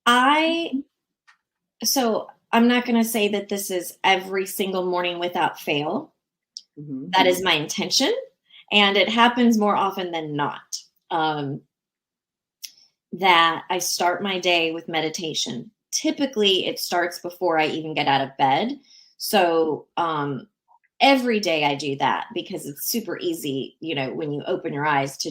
I So I'm not going to say that this is every single morning without fail. Mm-hmm. That is my intention, and it happens more often than not. That I start my day with meditation. Typically, it starts before I even get out of bed. So every day I do that because it's super easy, when you open your eyes to,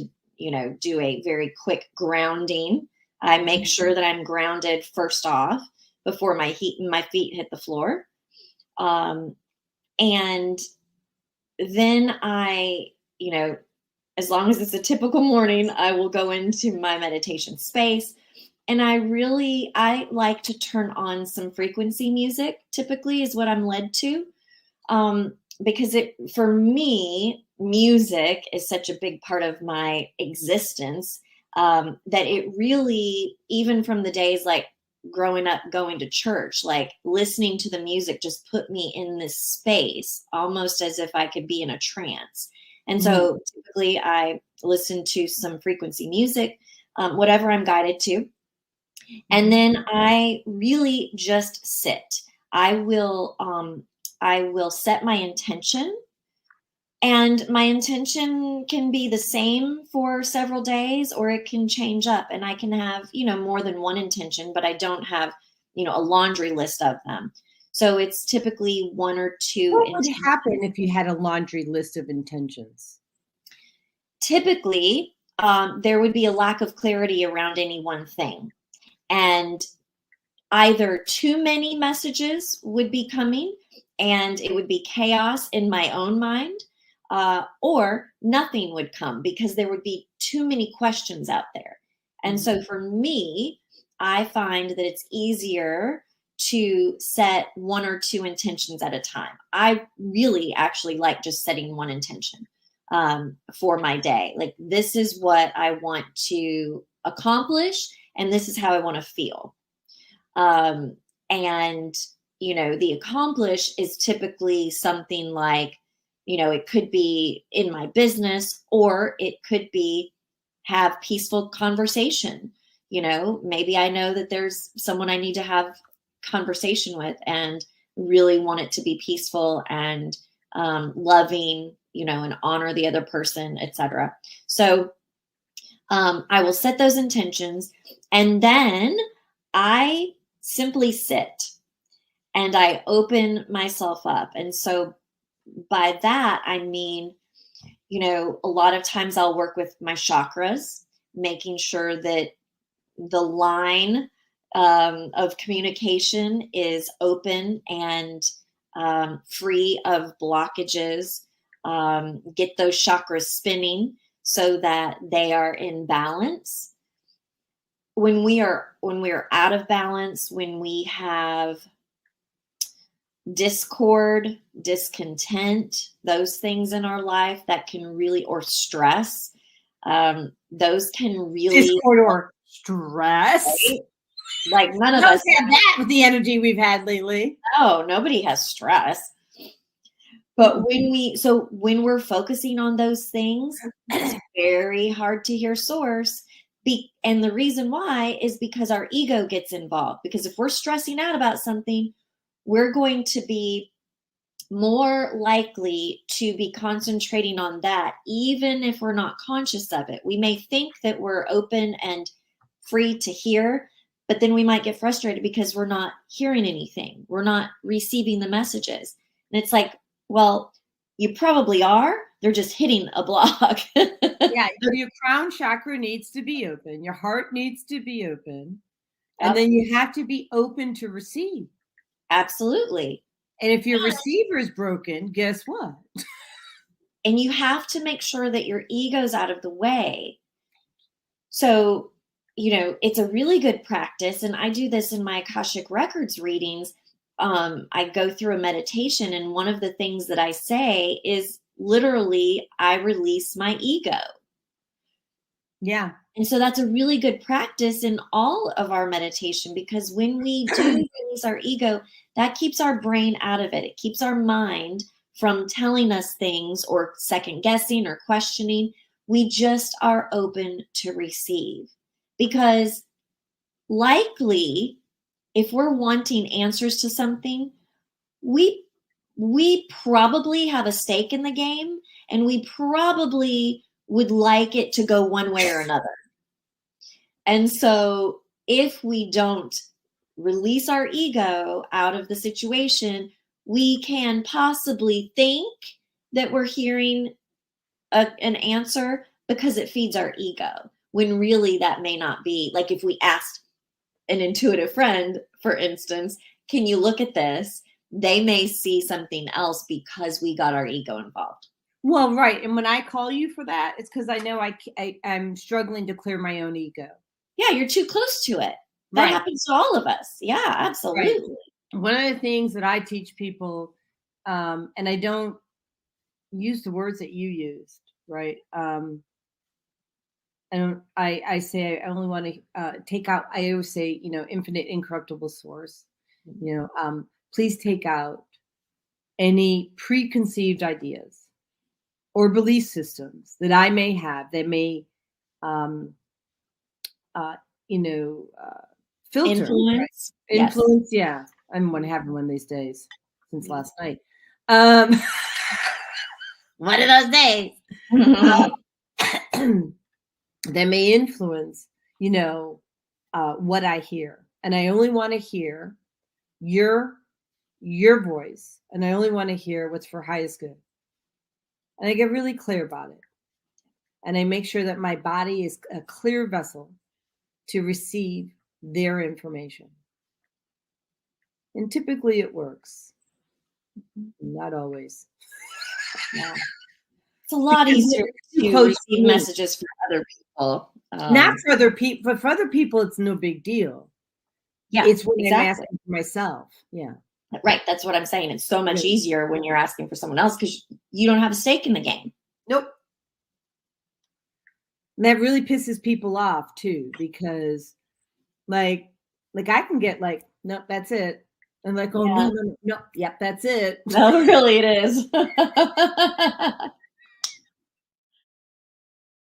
do a very quick grounding. I make sure that I'm grounded first off before my feet hit the floor. And then as long as it's a typical morning, I will go into my meditation space. And I like to turn on some frequency music, typically is what I'm led to. Because for me, music is such a big part of my existence, that it really, even from the days like growing up, going to church, like listening to the music just put me in this space, almost as if I could be in a trance. And so typically I listen to some frequency music, whatever I'm guided to. And then I really just sit. I will set my intention, and my intention can be the same for several days, or it can change up, and I can have, more than one intention, but I don't have, a laundry list of them. So it's typically one or two. What would happen if you had a laundry list of intentions? Typically, there would be a lack of clarity around any one thing. And either too many messages would be coming and it would be chaos in my own mind, or nothing would come because there would be too many questions out there. And so for me, I find that it's easier to set one or two intentions at a time. I really actually like just setting one intention for my day. Like, this is what I want to accomplish, and this is how I want to feel. And, the accomplish is typically something like, it could be in my business, or it could be have peaceful conversation. Maybe I know that there's someone I need to have conversation with and really want it to be peaceful and loving, and honor the other person, etc. So I will set those intentions, and then I simply sit and I open myself up. And so by that, I mean, a lot of times I'll work with my chakras, making sure that the line of communication is open and free of blockages. Get those chakras spinning so that they are in balance. When we are out of balance, when we have discord, discontent, those things in our life that can really, or stress, those can really, discord or stress. Right? Like, none of us have that with the energy we've had lately. No, nobody has stress. But when we're focusing on those things, it's very hard to hear source. And the reason why is because our ego gets involved. Because if we're stressing out about something, we're going to be more likely to be concentrating on that, even if we're not conscious of it. We may think that we're open and free to hear, but then we might get frustrated because we're not hearing anything. We're not receiving the messages. And it's like, well, you probably are. They're just hitting a block. Yeah, your crown chakra needs to be open. Your heart needs to be open. And then you have to be open to receive. Absolutely. And if your receiver is broken, guess what? And you have to make sure that your ego's out of the way. So, it's a really good practice. And I do this in my Akashic Records readings. I go through a meditation, and one of the things that I say is literally, I release my ego. Yeah. And so that's a really good practice in all of our meditation, because when we do release our ego, that keeps our brain out of it. It keeps our mind from telling us things or second guessing or questioning. We just are open to receive, because likely if we're wanting answers to something, we probably have a stake in the game, and we probably would like it to go one way or another. And so if we don't release our ego out of the situation, we can possibly think that we're hearing an answer because it feeds our ego, when really that may not be. Like if we asked an intuitive friend, for instance, can you look at this? They may see something else because we got our ego involved. Well, right. And when I call you for that, it's because I know I'm struggling to clear my own ego. Yeah, you're too close to it. That Right. happens to all of us. Yeah, absolutely. Right. One of the things that I teach people, and I don't use the words that you used, right? And I say I only want to take out. I always say, infinite incorruptible source. Please take out any preconceived ideas or belief systems that I may have that may, filter Influence. right? Yes. Influence. Yeah, I'm going to have one these days since last night. One of those days. That may influence, what I hear. And I only want to hear your voice. And I only want to hear what's for highest good. And I get really clear about it. And I make sure that my body is a clear vessel to receive their information. And typically it works. Not always. Yeah. It's a lot easier to receive messages from other people. Not for other people, but for other people, it's no big deal. Yeah, it's when I'm asking for myself. Yeah. Right. That's what I'm saying. It's so much easier when you're asking for someone else because you don't have a stake in the game. Nope. And that really pisses people off too, because like I can get like, nope, that's it. And like, oh, no, yep, that's it. No, really it is.